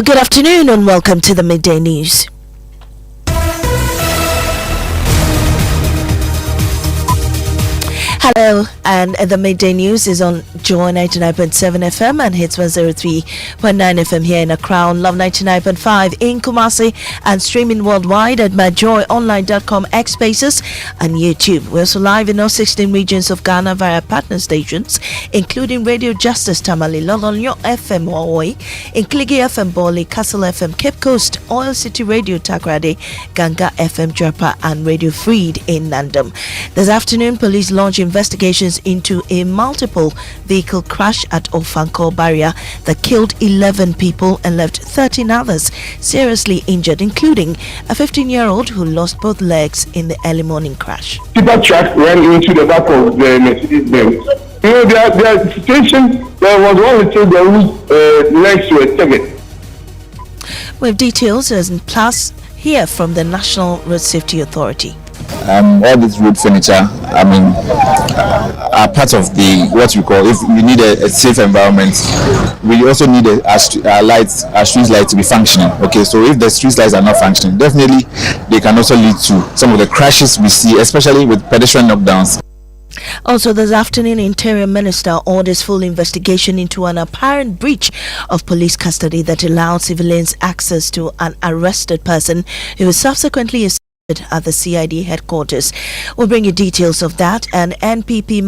Good afternoon and welcome to the Midday News. Hello, and the Midday News is on Joy 99.7 FM and Hits 103.9 FM here in Accra, Love 99.5 in Kumasi, and streaming worldwide at myjoyonline.com, X Spaces, and YouTube. We're also live in all 16 regions of Ghana via partner stations, including Radio Justice Tamale, Lolonyo FM Hawaii, Inkligi FM Boli, Castle FM Cape Coast, Oil City Radio Takrade, Ganga FM Japa, and Radio Freed in Nandam. This afternoon, police launched investigations into a multiple vehicle crash at Ofankor Barrier that killed 11 people and left 13 others seriously injured, including a 15-year-old who lost both legs in the early morning crash. People truck ran into the back of the Mercedes Benz. You know, their situation, there was one little girl whose legs were severed. With details and plus here from the National Road Safety Authority. All this road furniture, are part of the what we call, if you need a safe environment, we also need a street light to be functioning. Okay, so if the street lights are not functioning, definitely they can also lead to some of the crashes we see, especially with pedestrian knockdowns. Also this afternoon, Interior Minister orders full investigation into an apparent breach of police custody that allowed civilians access to an arrested person who was subsequently at the CID headquarters. We'll bring you details of that. An NPP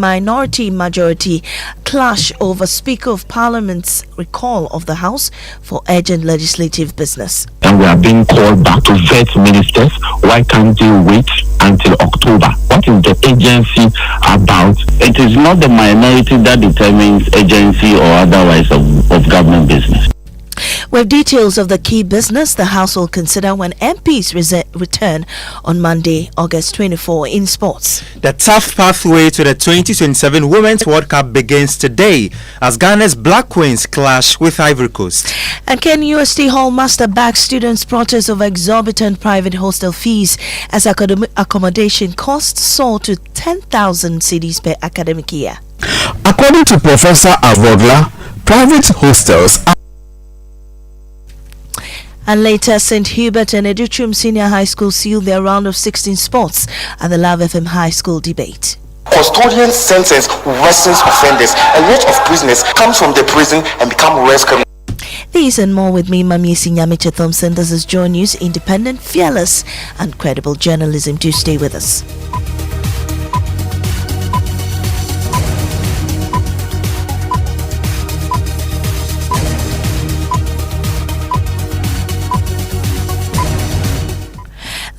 majority clash over Speaker of Parliament's recall of the House for urgent legislative business. And we are being called back to vet ministers. Why can't they wait until October? What is the agency about? It is not the minority that determines agency or otherwise of government business. With details of the key business the House will consider when MPs return on Monday, August 24 in sports. The tough pathway to the 2027 Women's World Cup begins today as Ghana's Black Queens clash with Ivory Coast. And Ken UST Hall Master backs students' protest over exorbitant private hostel fees as accommodation costs soar to 10,000 cedis per academic year. According to Professor Avodla, private hostels are. And later, St. Hubert and Educhum Senior High School sealed their round of 16 sports at the Love FM High School debate. Custodian sentence worsens offenders. A lot of prisoners come from the prison and become worse criminals. These and more with me, Maame, Nyamekye, Thompson. This is Joy News, independent, fearless, and credible journalism. Do stay with us.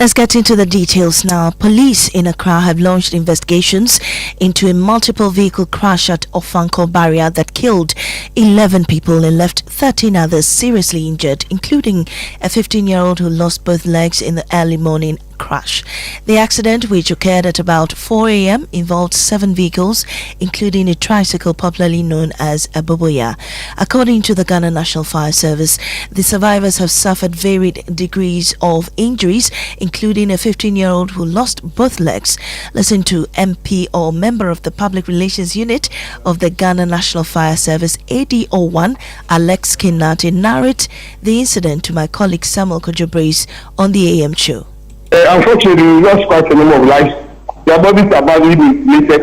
Let's get into the details now. Police in Accra have launched investigations into a multiple vehicle crash at Ofankor Barrier that killed 11 people and left 13 others seriously injured, including a 15-year-old who lost both legs in the early morning crash. The accident, which occurred at about 4 a.m., involved 7 vehicles, including a tricycle popularly known as a boboya. According to the Ghana National Fire Service, the survivors have suffered varied degrees of injuries, including a 15-year-old who lost both legs. Listen to MP or member of the Public Relations Unit of the Ghana National Fire Service, ADO1, Alex Kinati, narrate the incident to my colleague Samuel Kojobrace on the AM show. Unfortunately, we lost quite a number of lives. Their bodies are badly mutilated.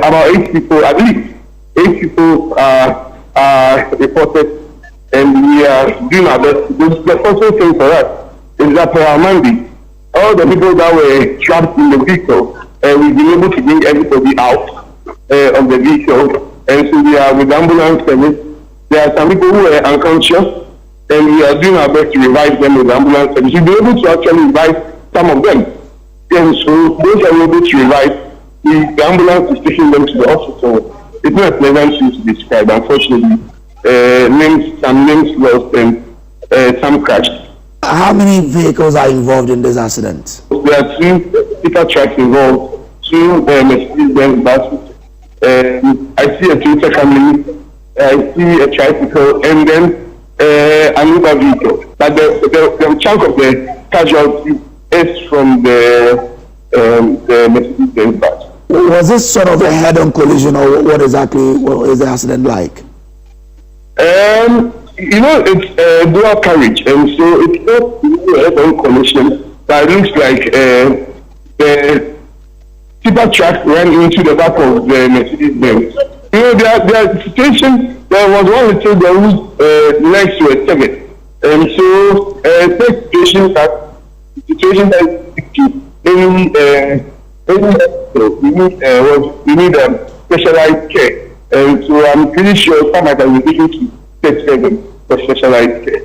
About 8 people, at least 8 people are reported, and we are doing our best. The also thing for us is that for our Monday, all the people that were trapped in the vehicle, we've been able to bring everybody out of the vehicle, and so we are with ambulance service. There are some people who are unconscious, and we are doing our best to revive them with ambulance service. We'll be able to actually revive some of them. And so those are able to revive. The ambulance is taking them to the hospital. It's not a pleasant thing to describe, unfortunately. Some names lost and some crashed. How many vehicles are involved in this accident? There are 2 pickup trucks involved, 2 Mercedes Benz buses. I see a Toyota Camry, I see a tricycle, and then another vehicle. But the chunk of the casualty is from the Mercedes Benz bus. Was this sort of a head-on collision, or what exactly is the accident like? it's dual carriage, and so it's not head-on collision, but it looks like the tipper truck ran into the back of the Mercedes-Benz. There are situations. There was one little girl whose legs were severed, and so situation that we need specialized care, and so I'm pretty sure some might be taken to State 7 for specialized care.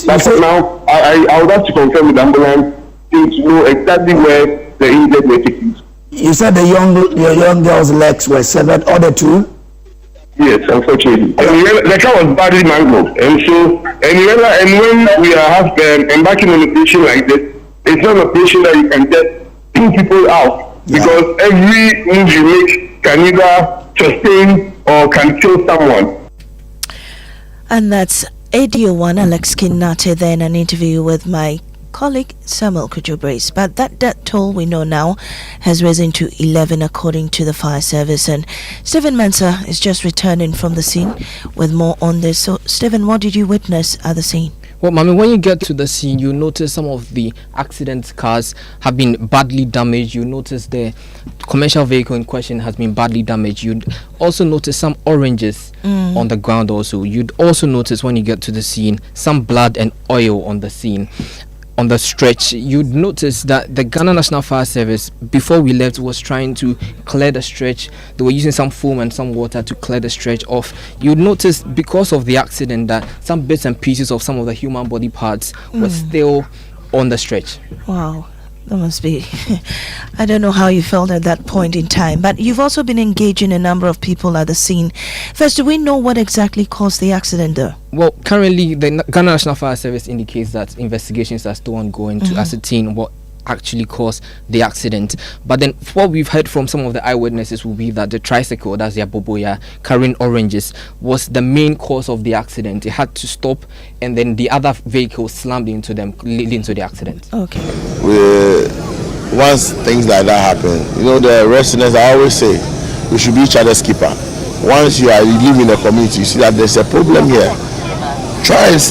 But for now, I would have to confirm with the ambulance to know exactly where the injured were taken. You said your young girl's legs were severed, or the two? Yes, unfortunately. The car was badly mangled, and so when we are embarking on an operation like this, it's not an operation that you can just pull people out, because every move you make can either sustain or can kill someone. And that's ADO 1 Alex Kinate, then an interview with my colleague Samuel Kujobrace. But that death toll we know now has risen to 11 according to the fire service, and Stephen Mensah is just returning from the scene with more on this. So Stephen, what did you witness at the scene? Well, Maame, when you get to the scene, you notice some of the accident cars have been badly damaged. You notice the commercial vehicle in question has been badly damaged. You'd also notice some oranges on the ground also. You'd also notice when you get to the scene some blood and oil on the scene. On the stretch, you'd notice that the Ghana National Fire Service, before we left, was trying to clear the stretch. They were using some foam and some water to clear the stretch off. You'd notice because of the accident that some bits and pieces of some of the human body parts were still on the stretch. Wow, that must be I don't know how you felt at that point in time, but you've also been engaging a number of people at the scene. First, do we know what exactly caused the accident though? Well, currently the Ghana National Fire Service indicates that investigations are still ongoing to ascertain what actually caused the accident. But then what we've heard from some of the eyewitnesses will be that the tricycle, that's their boboya, carrying oranges, was the main cause of the accident. It had to stop, and then the other vehicle slammed into them, leading to the accident. Okay. Once things like that happen, the residents, I always say, we should be each other's keeper. Once you live in a community, you see that there's a problem here, try and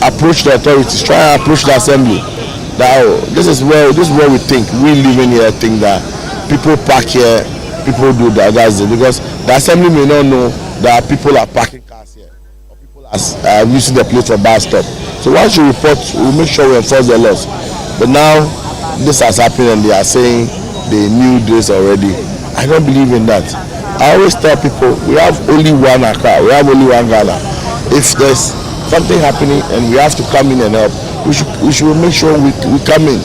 approach the authorities, try and approach the assembly. This is where we think. We live in here think that people park here, people do that. That's it. Because the assembly may not know that people are parking cars here, or people are using the place for bus stop. So once you report, we'll make sure we enforce the laws. But now this has happened, and they are saying they knew this already. I don't believe in that. I always tell people we have only one Accra, we have only one Ghana. If there's something happening and we have to come in and help, we should make sure we come in.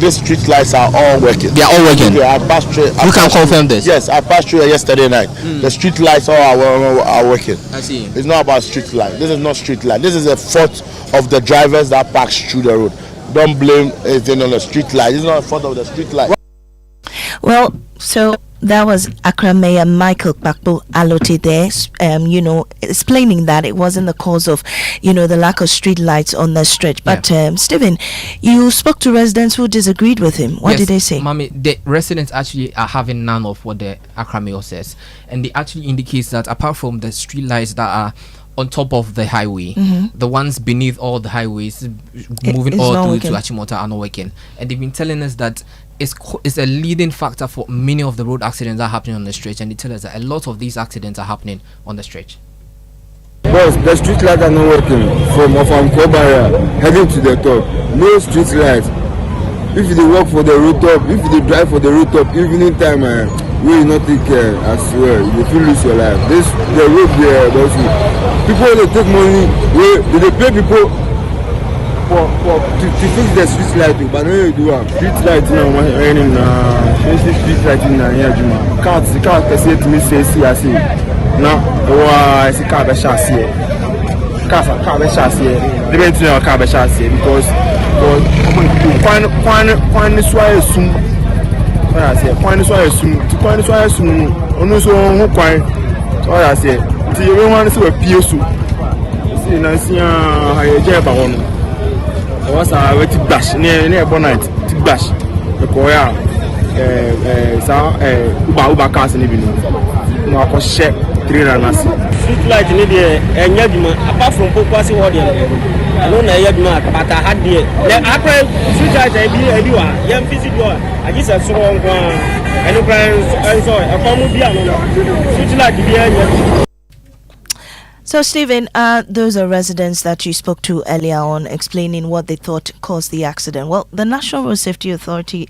These street lights are all working. They are all working. I passed through. You can confirm this? Yes, I passed through yesterday night. The street lights all are working. I see. It's not about street light. This is not street light. This is a fault of the drivers that parks through the road. Don't blame anything on the street light. This is not a fault of the street light. Well, so that was Accra Mayor Michael Bakpo Alote there, explaining that it wasn't the cause of, the lack of street lights on the stretch. But Stephen, you spoke to residents who disagreed with him. What did they say? Maame, the residents actually are having none of what the Accra Mayor says, and they actually indicates that apart from the street lights that are on top of the highway, the ones beneath all the highways, moving all through to Achimota, are not working. And they've been telling us that it's a leading factor for many of the road accidents that are happening on the stretch, and they tell us that a lot of these accidents are happening on the stretch. Boss, the street lights are not working from Ofankor Barrier heading to the top. No street lights. If they work for the rooftop, if they drive for the rooftop, evening time, we will not take care. I swear, you will lose your life. The road there, people they take money, they pay people to fix the street light, but no you do am. Street light now raining street light na here juma. Can't say to me say see now I see car be chassis. Car be chassis. The best thing car be chassis because point soir sum. I say point soir sum. Onu so ho kwan. So I say ti you want to pie so. See na see I je ba wono. What's a way to dash near bonnet to dash the Korea? Uba cars in the no, I can check three runners. Street light need apart from Pokwasi audience. I don't know but I had the street light I visit I just a strong and street light. So, Stephen, those are residents that you spoke to earlier on explaining what they thought caused the accident. Well, the National Road Safety Authority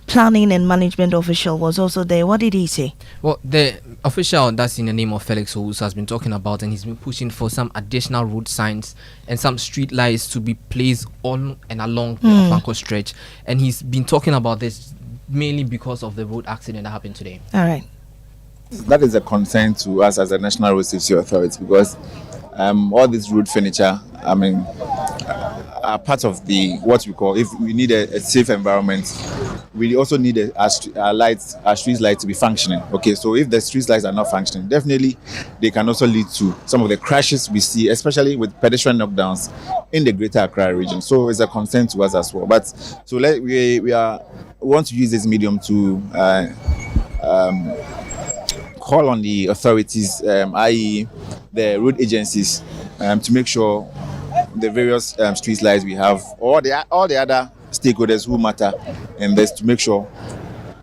planning and management official was also there. What did he say? Well, the official that's in the name of Felix Owusu has been talking about, and he's been pushing for some additional road signs and some street lights to be placed on and along the Ofankor stretch. And he's been talking about this mainly because of the road accident that happened today. All right. That is a concern to us as a National Road Safety Authority because all this road furniture, are part of the what we call, if we need a safe environment, we also need our street lights to be functioning. Okay, so if the street lights are not functioning, definitely they can also lead to some of the crashes we see, especially with pedestrian knockdowns in the Greater Accra region. So it's a concern to us as well. But so we want to use this medium to call on the authorities, i.e. the road agencies, to make sure the various street lights we have, all the other stakeholders who matter in this, to make sure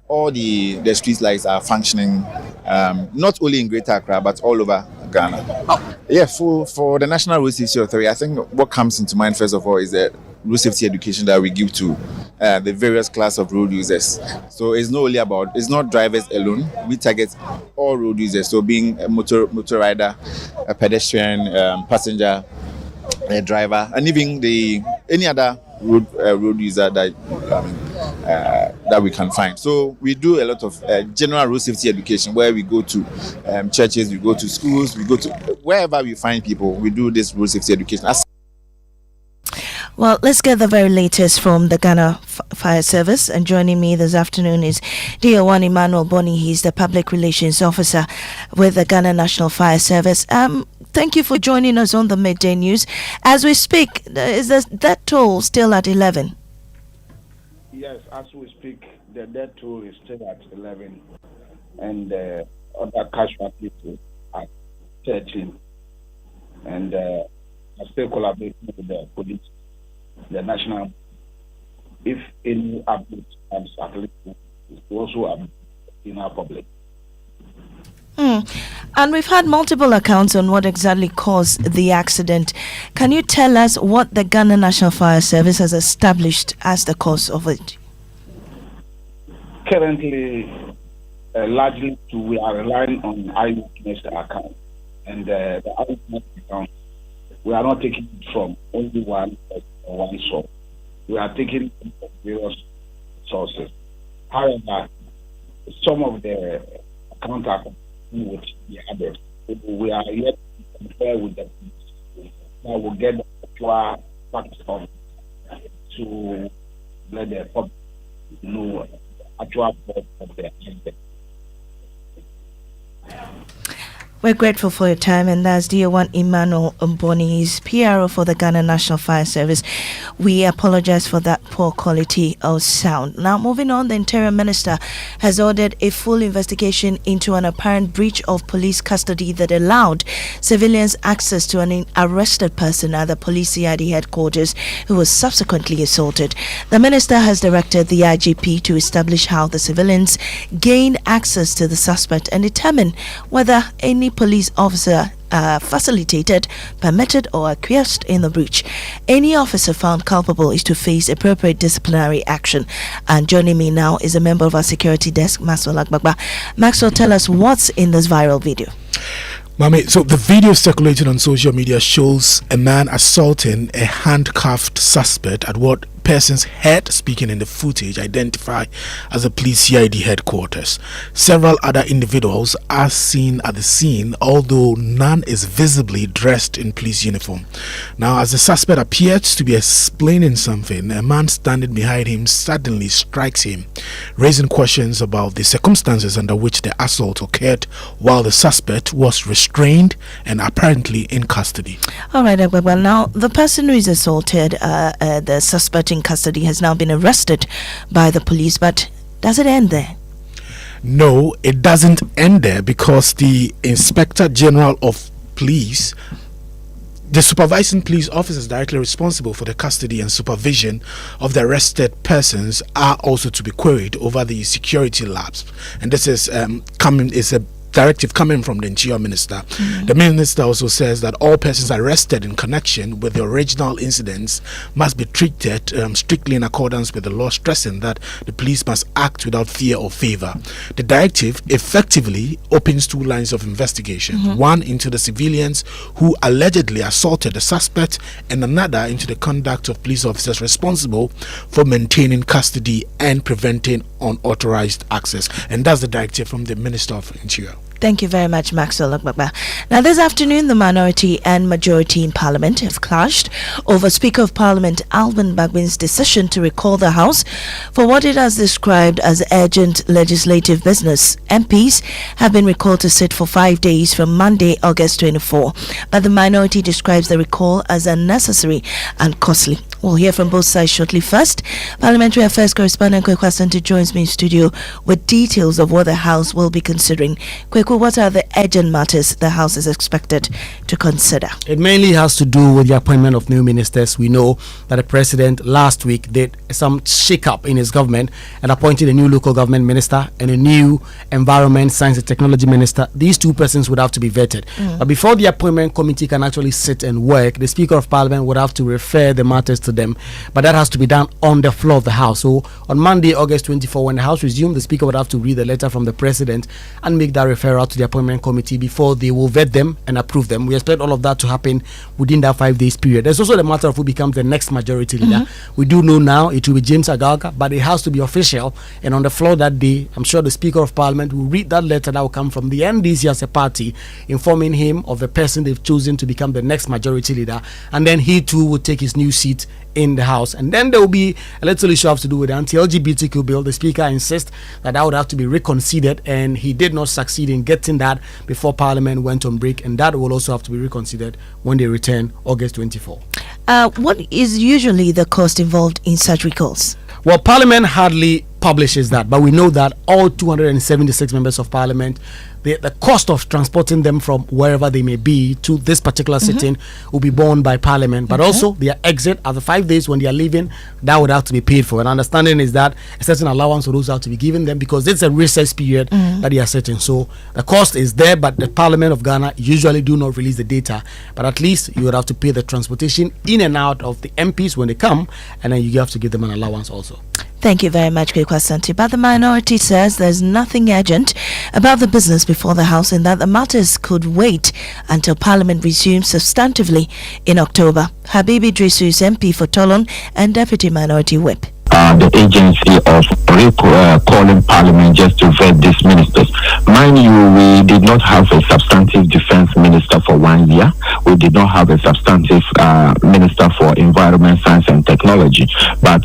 all the street lights are functioning, not only in Greater Accra but all over Ghana. Yeah, for the National Road Safety Authority, I think what comes into mind first of all is the road safety education that we give to the various class of road users. So it's not drivers alone. We target all road users. So being a motor rider, a pedestrian, passenger, a driver, and even any other road user that we can find. So we do a lot of general road safety education where we go to churches, we go to schools, we go to wherever we find people. We do this road safety education. Well, let's get the very latest from the Ghana Fire Service. And joining me this afternoon is DO1 Emmanuel Boni. He's the Public Relations Officer with the Ghana National Fire Service. Thank you for joining us on the Midday News. As we speak, is the death toll still at 11? Yes, as we speak, the death toll is still at 11. And other casualties at 13. And I still collaborating with the police. The national, if any update comes at least, is also update in our public. And we've had multiple accounts on what exactly caused the accident. Can you tell us what the Ghana National Fire Service has established as the cause of it? Currently, largely we are relying on eyewitness accounts, and the eyewitness accounts, we are not taking it from only one source. We are taking it from various sources. However, some of the accounts are with the others. We are yet to compare with the police. Now we'll get the actual facts of to let the public know actual cause of the accident. We're grateful for your time, and that's DO1 Emmanuel Mboni, he's PRO for the Ghana National Fire Service. We apologize for that poor quality of sound. Now, moving on, the Interior Minister has ordered a full investigation into an apparent breach of police custody that allowed civilians access to an arrested person at the police CID headquarters who was subsequently assaulted. The Minister has directed the IGP to establish how the civilians gained access to the suspect and determine whether any police officer facilitated, permitted or acquiesced in the breach. Any officer found culpable is to face appropriate disciplinary action. And joining me now is a member of our security desk, Maxwell Agbagba. Maxwell, tell us what's in this viral video. Maame, so the video circulating on social media shows a man assaulting a handcuffed suspect at what persons heard speaking in the footage identify as the police CID headquarters. Several other individuals are seen at the scene, although none is visibly dressed in police uniform. Now, as the suspect appears to be explaining something, a man standing behind him suddenly strikes him, raising questions about the circumstances under which the assault occurred while the suspect was restrained and apparently in custody. All right, Agbagba. Now, the person who is assaulted, the suspect in custody, has now been arrested by the police, but does it end there? No, it doesn't end there, because the Inspector General of Police, the supervising police officers directly responsible for the custody and supervision of the arrested persons, are also to be queried over the security lapse. And this is a directive coming from the Interior Minister. The Minister also says that all persons arrested in connection with the original incidents must be treated strictly in accordance with the law, stressing that the police must act without fear or favor. The directive effectively opens two lines of investigation, one into the civilians who allegedly assaulted the suspect, and another into the conduct of police officers responsible for maintaining custody and preventing unauthorized access. And that's the directive from the Minister of Interior. Thank you very much, Maxwell Ogbagba. Now, this afternoon, the minority and majority in Parliament have clashed over Speaker of Parliament Alban Bagbin's decision to recall the House for what it has described as urgent legislative business. MPs have been recalled to sit for 5 days from Monday, August 24, but the minority describes the recall as unnecessary and costly. We'll hear from both sides shortly. First, Parliamentary Affairs correspondent Kweku Asante joins me in studio with details of what the House will be considering. Kweku, what are the urgent matters the House is expected to consider? It mainly has to do with the appointment of new ministers. We know that the President last week did some shake-up in his government and appointed a new local government minister and a new environment, science and technology minister. These two persons would have to be vetted. But before the appointment committee can actually sit and work, the Speaker of Parliament would have to refer the matters to them. But that has to be done on the floor of the House. So on Monday, August 24, when the House resumed, the Speaker would have to read the letter from the President and make that referral to the appointment committee before they will vet them and approve them. We expect all of that to happen within that 5 days period. There's also the matter of who becomes the next majority leader. We do know now it will be James Agalga, but it has to be official. And on the floor that day, I'm sure the Speaker of Parliament will read that letter that will come from the NDC as a party, informing him of the person they've chosen to become the next majority leader. And then he too will take his new seat in the House. And then there will be a little issue have to do with the anti-LGBTQ bill. The Speaker insists that would have to be reconsidered, and he did not succeed in getting that before Parliament went on break, and that will also have to be reconsidered when they return August 24. What is usually the cost involved in such recalls? Well, Parliament hardly publishes that, but we know that all 276 members of Parliament, the cost of transporting them from wherever they may be to this particular sitting will be borne by Parliament, but also their exit after 5 days when they are leaving, that would have to be paid for. And understanding is that a certain allowance will also have to be given them because it's a recess period that they are sitting. So the cost is there, but the Parliament of Ghana usually do not release the data. But at least you would have to pay the transportation in and out of the MPs when they come, and then you have to give them an allowance also. Thank you very much, Kweku Asante. But the minority says there's nothing urgent about the business before the House, and that the matters could wait until Parliament resumes substantively in October. Habibi Drisu is MP for Tolon and Deputy Minority Whip. The agency of calling Parliament just to vet these ministers. Mind you, we did not have a substantive defense minister for 1 year. We did not have a substantive minister for environment, science and technology. But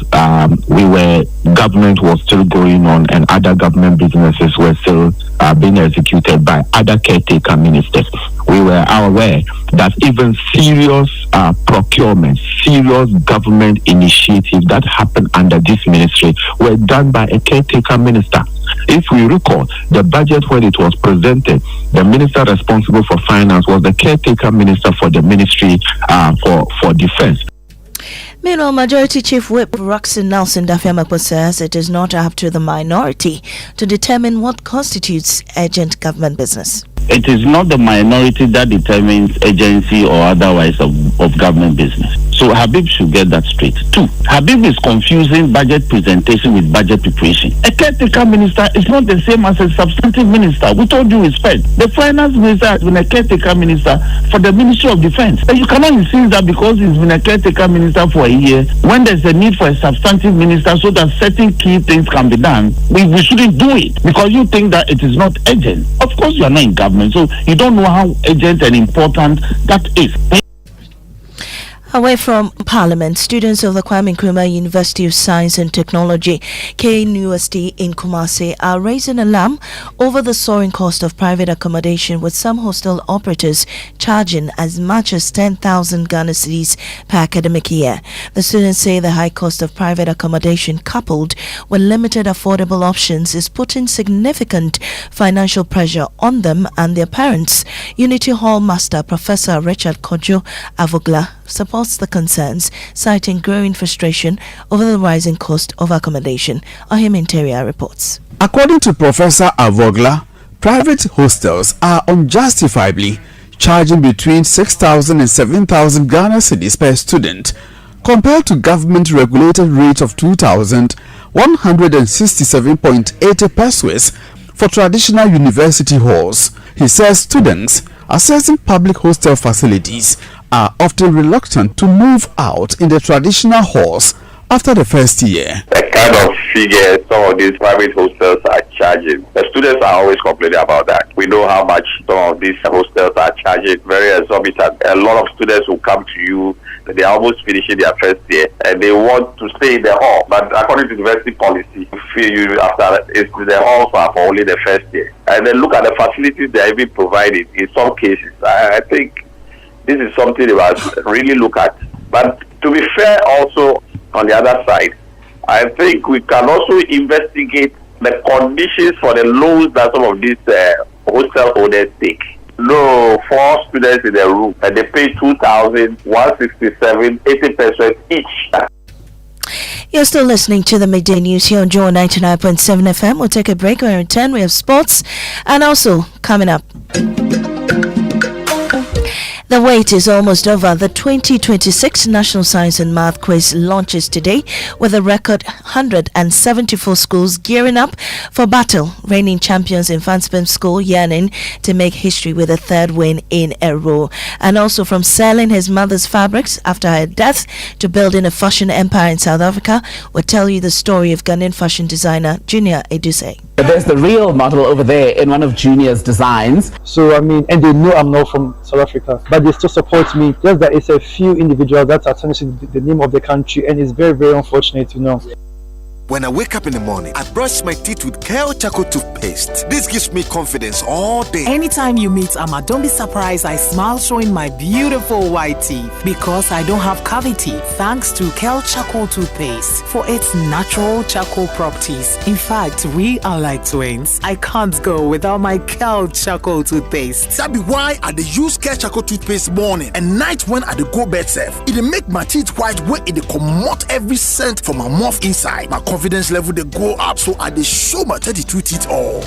government was still going on, and other government businesses were still being executed by other caretaker ministers. We were aware that even serious procurement, serious government initiatives that happened under this ministry were done by a caretaker minister. If we recall, the budget when it was presented, the minister responsible for finance was the caretaker minister for the ministry for defense. Meanwhile, Majority Chief Whip Roxy Nelson Dafiamakpo says it is not up to the minority to determine what constitutes urgent government business. It is not the minority that determines agency or otherwise of government business. So Habib should get that straight. 2, Habib is confusing budget presentation with budget preparation. A caretaker minister is not the same as a substantive minister. With all due respect, the finance minister has been a caretaker minister for the Ministry of Defense. And you cannot insist that because he's been a caretaker minister for a year, when there's a need for a substantive minister so that certain key things can be done, we shouldn't do it because you think that it is not urgent. Of course, you are not in government, so you don't know how urgent and important that is. Away from Parliament, students of the Kwame Nkrumah University of Science and Technology, KNUST in Kumasi, are raising alarm over the soaring cost of private accommodation, with some hostel operators charging as much as 10,000 Ghana cedis per academic year. The students say the high cost of private accommodation, coupled with limited affordable options, is putting significant financial pressure on them and their parents. Unity Hall Master Professor Richard Kojo Avogla supports the concerns, citing growing frustration over the rising cost of accommodation. Ahim Interior reports. According to Professor Avogla, private hostels are unjustifiably charging between 6,000 and 7,000 Ghana cedis per student, compared to government-regulated rate of 2,167.80 pesos for traditional university halls. He says students accessing public hostel facilities are often reluctant to move out in the traditional halls after the first year. The kind of figure some of these private hostels are charging, the students are always complaining about that. We know how much some of these hostels are charging, very exorbitant. A lot of students will come to you, they are almost finishing their first year and they want to stay in the hall, but according to university policy, the halls are for only the first year. And then look at the facilities they are even providing in some cases. I think this is something we must really look at. But to be fair, also on the other side, I think we can also investigate the conditions for the loans that some of these hostel owners take. No, 4 students in a room, and they pay 2,167.80 pesos each. You're still listening to the Midday News here on Joy 99.7 FM. We'll take a break. When we return, we have sports, and also coming up, the wait is almost over. The 2026 National Science and Math Quiz launches today, with a record 174 schools gearing up for battle. Reigning champions in Fanspen School yearning to make history with a third win in a row. And also, from selling his mother's fabrics after her death to building a fashion empire in South Africa, we'll tell you the story of Ghanaian fashion designer Junior Eduse. There's the real model over there in one of Junior's designs. So, and they know I'm not from South Africa, but they still support me. Just that it's a few individuals that are tarnishing the name of the country, and it's very, very unfortunate, When I wake up in the morning, I brush my teeth with Kale Charcoal toothpaste. This gives me confidence all day. Anytime you meet Amma, don't be surprised I smile showing my beautiful white teeth, because I don't have cavity thanks to Kale Charcoal toothpaste for its natural charcoal properties. In fact, we are like twins. I can't go without my Kale Charcoal toothpaste. That be why I dey use Kale Charcoal toothpaste morning and night when I dey go bed safe. It dey make my teeth white when it dey comot every scent from my mouth inside. My confidence level they go up, so I dey show my 32 teeth all.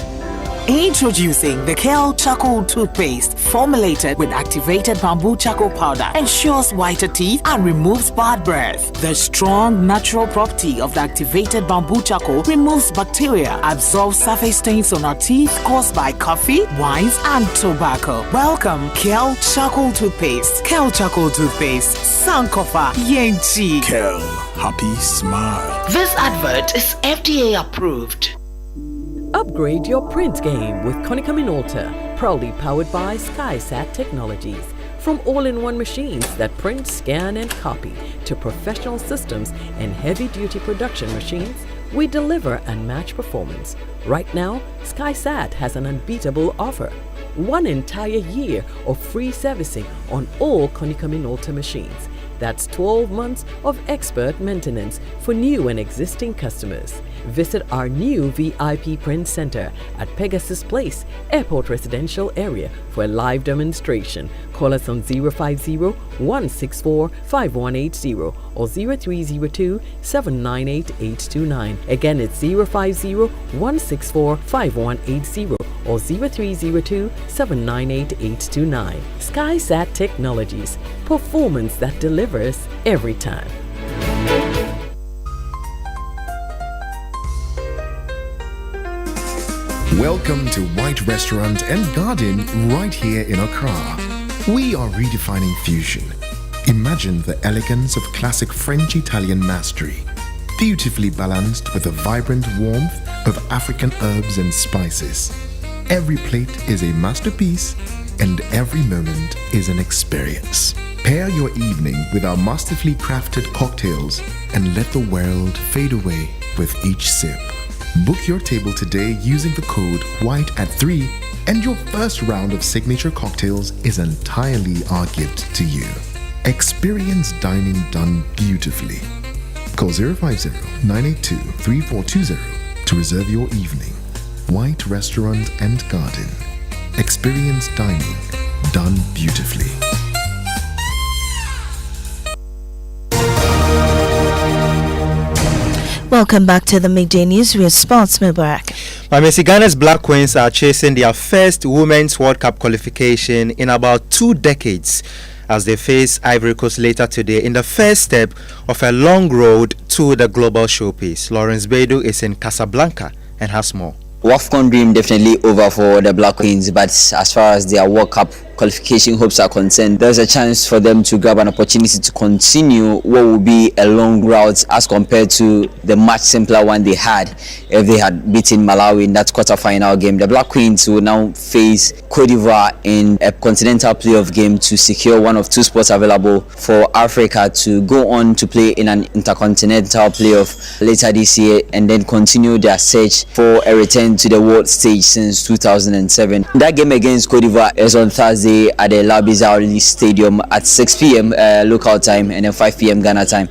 Introducing the Kale Charcoal toothpaste, formulated with activated bamboo charcoal powder, ensures whiter teeth and removes bad breath. The strong natural property of the activated bamboo charcoal removes bacteria, absorbs surface stains on our teeth caused by coffee, wines, and tobacco. Welcome, Kale Charcoal toothpaste. Kale Charcoal toothpaste, Sankofa Yenchi. Kale, happy smile. This advert is FDA approved. Upgrade your print game with Konica Minolta, proudly powered by SkySat Technologies. From all-in-one machines that print, scan, and copy to professional systems and heavy-duty production machines, we deliver unmatched performance. Right now, SkySat has an unbeatable offer. 1 entire year of free servicing on all Konica Minolta machines. That's 12 months of expert maintenance for new and existing customers. Visit our new VIP Print Center at Pegasus Place, Airport Residential Area for a live demonstration. Call us on 050-164-5180 or 0302-798-829. Again, it's 050-164-5180 or 0302-798-829. SkySat Technologies, performance that delivers every time. Welcome to White Restaurant and Garden right here in Accra. We are redefining fusion. Imagine the elegance of classic French-Italian mastery, beautifully balanced with the vibrant warmth of African herbs and spices. Every plate is a masterpiece, and every moment is an experience. Pair your evening with our masterfully crafted cocktails and let the world fade away with each sip. Book your table today using the code WHITE@3, and your first round of signature cocktails is entirely our gift to you. Experience dining done beautifully. Call 050-982-3420 to reserve your evening. White Restaurant and Garden. Experience dining done beautifully. Welcome back to the Midday News with Sports Mubarak. Maame, Ghana's Black Queens are chasing their first Women's World Cup qualification in about 2 decades as they face Ivory Coast later today in the first step of a long road to the global showpiece. Lawrence Beidou is in Casablanca and has more. WAFCON dream definitely over for the Black Queens, but as far as their World Cup qualification hopes are concerned, there's a chance for them to grab an opportunity to continue what will be a long route as compared to the much simpler one they had if they had beaten Malawi in that quarter-final game. The Black Queens will now face Cote d'Ivoire in a continental playoff game to secure one of 2 spots available for Africa to go on to play in an intercontinental playoff later this year and then continue their search for a return to the world stage since 2007. That game against Cote d'Ivoire is on Thursday at the Labizaoli Stadium at 6 p.m. Local time and then 5 p.m. Ghana time.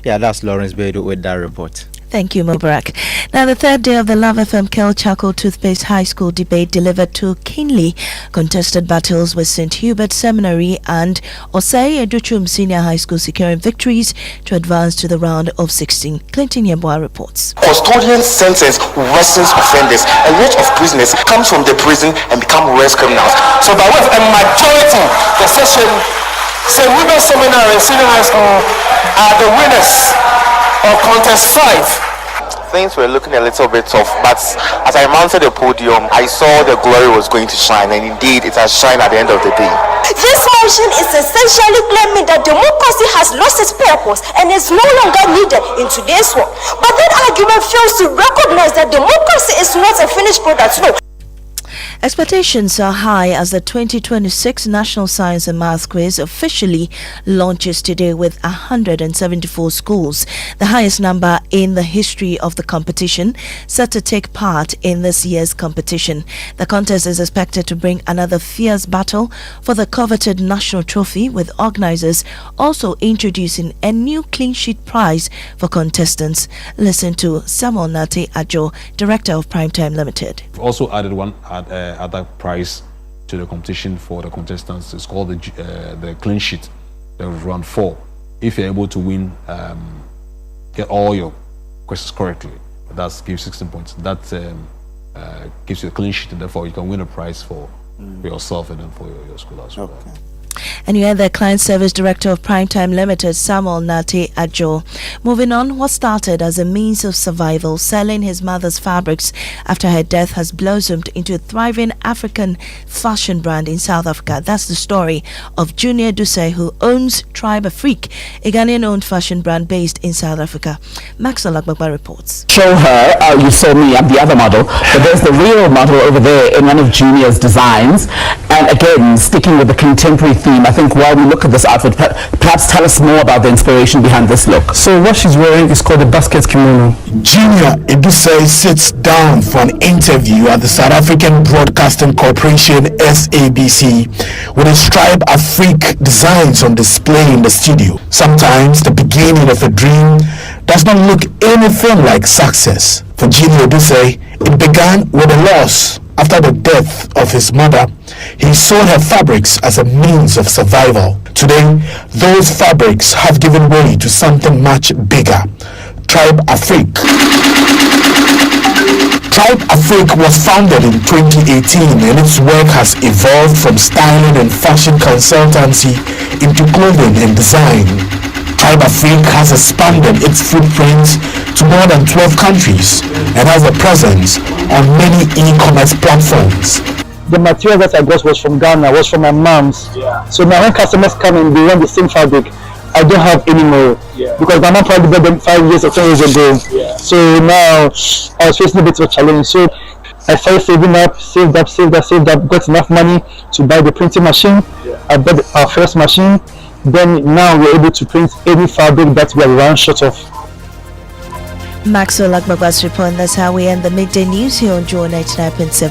Yeah, that's Lawrence Beidou with that report. Thank you, Mubarak. Now, the third day of the Love FM Kel Charcoal Toothpaste High School debate delivered 2 keenly contested battles with St. Hubert Seminary and Osei Educhum Senior High School securing victories to advance to the round of 16. Clinton Yeboah reports. Custodian sentence worsens offenders. A lot of prisoners come from the prison and become worse criminals. So by way of a majority, the session, St. Hubert Seminary and Senior High School are the winners of contest 5. Things were looking a little bit tough, but as I mounted the podium, I saw the glory was going to shine, and indeed it has shined at the end of the day. This motion is essentially claiming that democracy has lost its purpose and is no longer needed in today's world. But that argument fails to recognize that democracy is not a finished product. No. Expectations are high as the 2026 National Science and Math Quiz officially launches today with 174 schools, the highest number in the history of the competition, set to take part in this year's competition. The contest is expected to bring another fierce battle for the coveted national trophy, with organizers also introducing a new clean sheet prize for contestants. Listen to Samuel Nate Ajo, Director of Primetime Limited. We've also added one other prize to the competition for the contestants. It's called the clean sheet. There was round 4. If you're able to win, get all your questions correctly, that gives 16 points. That gives you a clean sheet, and therefore you can win a prize for yourself and then for your school as well. Okay. And you had the Client Service Director of Primetime Limited, Samuel Nate Ajo. Moving on, what started as a means of survival, selling his mother's fabrics after her death, has blossomed into a thriving African fashion brand in South Africa. That's the story of Junior Duse, who owns Tribe Afrique, a Ghanaian-owned fashion brand based in South Africa. Maxwell Agbagba reports. Show her, you saw me, I'm the other model, but there's the real model over there in one of Junior's designs. And again, sticking with the contemporary theme, I think while we look at this outfit, perhaps tell us more about the inspiration behind this look. So what she's wearing is called the basket kimono. Junior Edusei sits down for an interview at the South African Broadcasting Corporation SABC with his Tribe Afrique designs on display in the studio. Sometimes the beginning of a dream does not look anything like success. For Junior Edusei, it began with a loss. After the death of his mother, he sold her fabrics as a means of survival. Today, those fabrics have given way to something much bigger. Tribe Afrique. Tribe Afrique was founded in 2018, and its work has evolved from styling and fashion consultancy into clothing and design. Tribe Afrique has expanded its footprint to more than 12 countries and has a presence on many e-commerce platforms. The material that I got was from Ghana, was from my mom's. Yeah. So now when customers come and they want the same fabric, I don't have any more. Yeah. Because my mom probably bought them 5 years or 10 years ago. Yeah. So now I was facing a bit of a challenge. So I started saving up, saved up, got enough money to buy the printing machine. I bought our first machine. Then now we're able to print any fabric that we are run short of. Maxwell Agbagba's report, and that's how we end the midday news here on Joy 99.7.